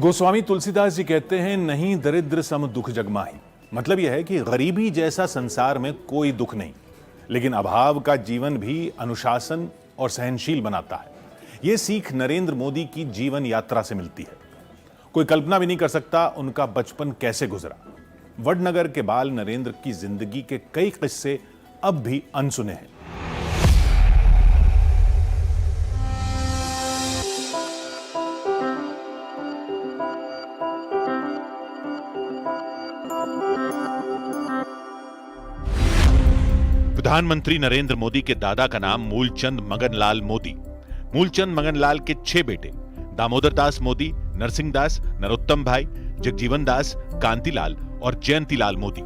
गोस्वामी तुलसीदास जी कहते हैं, नहीं दरिद्र सम दुख जगमाही। मतलब यह है कि गरीबी जैसा संसार में कोई दुख नहीं, लेकिन अभाव का जीवन भी अनुशासन और सहनशील बनाता है। यह सीख नरेंद्र मोदी की जीवन यात्रा से मिलती है। कोई कल्पना भी नहीं कर सकता उनका बचपन कैसे गुजरा। वडनगर के बाल नरेंद्र की जिंदगी के कई किस्से अब भी अनसुने हैं। प्रधानमंत्री नरेंद्र मोदी के दादा का नाम मूलचंद मगनलाल मोदी। मूलचंद मगनलाल के 6 बेटे दामोदर दास मोदी, नरसिंह दास, नरोत्तम भाई, जगजीवन दास, कांतिलाल और जयंतीलाल मोदी।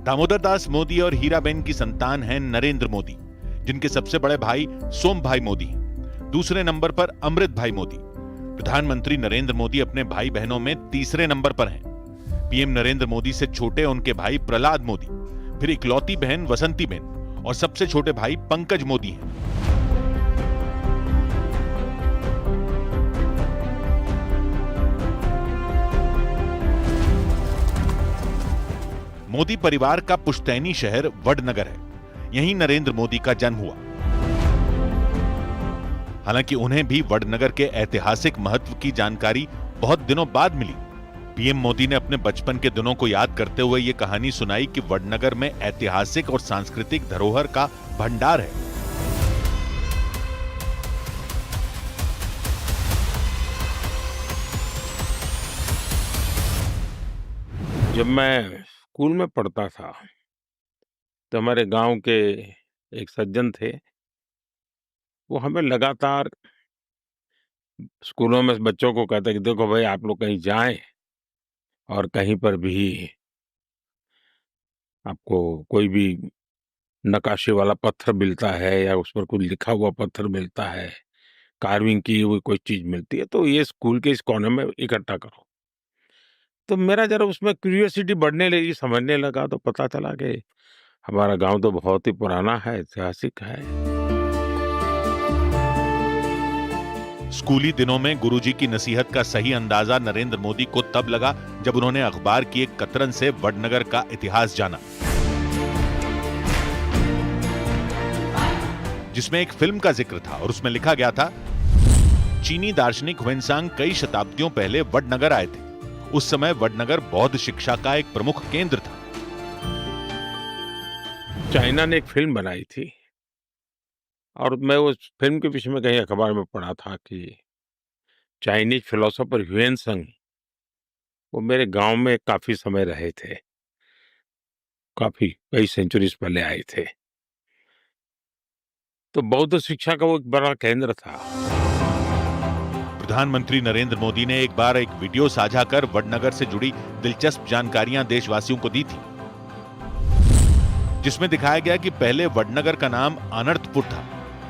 दामोदर दास मोदी और हीराबेन की संतान हैं नरेंद्र मोदी, जिनके सबसे बड़े भाई सोम भाई मोदी हैं। दूसरे नंबर पर अमृत भाई मोदी। प्रधानमंत्री नरेंद्र मोदी अपने भाई बहनों में तीसरे नंबर पर हैं। पीएम नरेंद्र मोदी से छोटे उनके भाई प्रहलाद मोदी, फिर इकलौती बहन वसंती बेन और सबसे छोटे भाई पंकज मोदी हैं। मोदी परिवार का पुश्तैनी शहर वडनगर है। यहीं नरेंद्र मोदी का जन्म हुआ। हालांकि उन्हें भी वडनगर के ऐतिहासिक महत्व की जानकारी बहुत दिनों बाद मिली। पीएम मोदी ने अपने बचपन के दिनों को याद करते हुए यह कहानी सुनाई कि वडनगर में ऐतिहासिक और सांस्कृतिक धरोहर का भंडार है। जब मैं स्कूल में पढ़ता था तो हमारे गांव के एक सज्जन थे। वो हमें लगातार स्कूलों में बच्चों को कहते कि देखो भाई, आप लोग कहीं जाएं और कहीं पर भी आपको कोई भी नक्काशी वाला पत्थर मिलता है या उस पर कुछ लिखा हुआ पत्थर मिलता है, कार्विंग की हुई कोई चीज मिलती है, तो ये स्कूल के इस कोने में इकट्ठा करो। तो मेरा जरा उसमें क्यूरियोसिटी बढ़ने लगी, समझने लगा तो पता चला कि हमारा गांव तो बहुत ही पुराना है, ऐतिहासिक है। स्कूली दिनों में गुरुजी की नसीहत का सही अंदाजा नरेंद्र मोदी को तब लगा जब उन्होंने अखबार की एक कतरन से वडनगर का इतिहास जाना, जिसमें एक फिल्म का जिक्र था और उसमें लिखा गया था, चीनी दार्शनिक ह्वेनसांग कई शताब्दियों पहले वडनगर आए थे। उस समय वडनगर बौद्ध शिक्षा का एक प्रमुख केंद्र था। चाइना ने एक फिल्म बनाई थी और मैं उस फिल्म के विषय में कहीं अखबार में पढ़ा था कि चाइनीज फिलोसोफर ह्वेनसांग वो मेरे गांव में काफी समय रहे थे, काफी कई सेंचुरीज पहले आए थे। तो बौद्ध शिक्षा का वो एक बड़ा केंद्र था। प्रधानमंत्री नरेंद्र मोदी ने एक बार एक वीडियो साझा कर वडनगर से जुड़ी दिलचस्प जानकारियां देशवासियों को दी थी, जिसमें दिखाया गया कि पहले वडनगर का नाम अनर्थपुर था,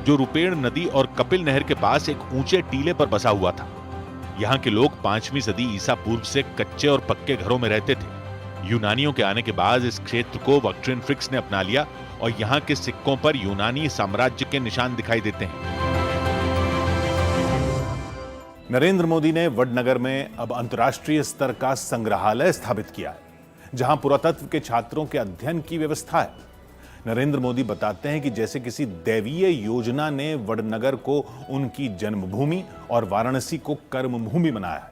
जो रुपेण नदी और कपिल नहर के पास एक ऊंचे टीले पर बसा हुआ था। यहाँ के लोग 5वीं सदी ईसा पूर्व से कच्चे और पक्के घरों में रहते थे। यूनानियों के आने के बाद इस क्षेत्र को वक्ट्रिनफ्रिक्स ने अपना लिया और यहाँ के सिक्कों पर यूनानी साम्राज्य के निशान दिखाई देते हैं। नरेंद्र मोदी ने वडनगर में अब अंतर्राष्ट्रीय स्तर का संग्रहालय स्थापित किया है, जहां पुरातत्व के छात्रों के अध्ययन की व्यवस्था है। नरेंद्र मोदी बताते हैं कि जैसे किसी दैवीय योजना ने वडनगर को उनकी जन्मभूमि और वाराणसी को कर्मभूमि बनाया है।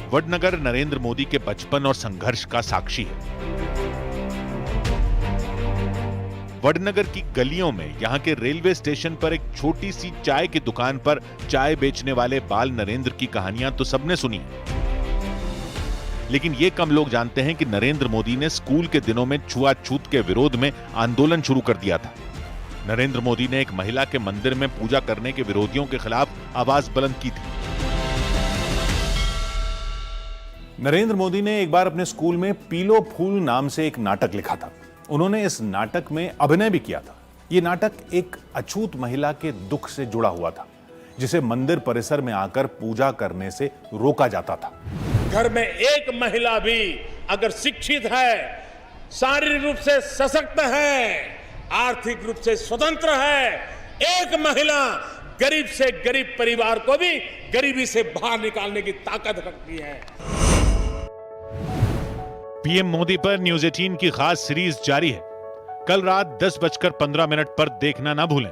वडनगर नरेंद्र मोदी के बचपन और संघर्ष का साक्षी है। वडनगर की गलियों में यहाँ के रेलवे स्टेशन पर एक छोटी सी चाय की दुकान पर चाय बेचने वाले बाल नरेंद्र की कहानियां तो सबने सुनी है, लेकिन ये कम लोग जानते हैं कि नरेंद्र मोदी ने स्कूल के दिनों में छुआछूत के विरोध में आंदोलन शुरू कर दिया था। नरेंद्र मोदी ने एक महिला के मंदिर में पूजा करने के विरोधियों के खिलाफ आवाज बुलंद की थी। नरेंद्र मोदी ने एक बार अपने स्कूल में पीलो फूल नाम से एक नाटक लिखा था। उन्होंने इस नाटक में अभिनय भी किया था। यह नाटक एक अछूत महिला के दुख से जुड़ा हुआ था, जिसे मंदिर परिसर में आकर पूजा करने से रोका जाता था। घर में एक महिला भी अगर शिक्षित है, शारीरिक रूप से सशक्त है, आर्थिक रूप से स्वतंत्र है, एक महिला गरीब से गरीब परिवार को भी गरीबी से बाहर निकालने की ताकत रखती है। पीएम मोदी पर न्यूज 18 की खास सीरीज जारी है। कल रात 10:15 पर देखना ना भूलें।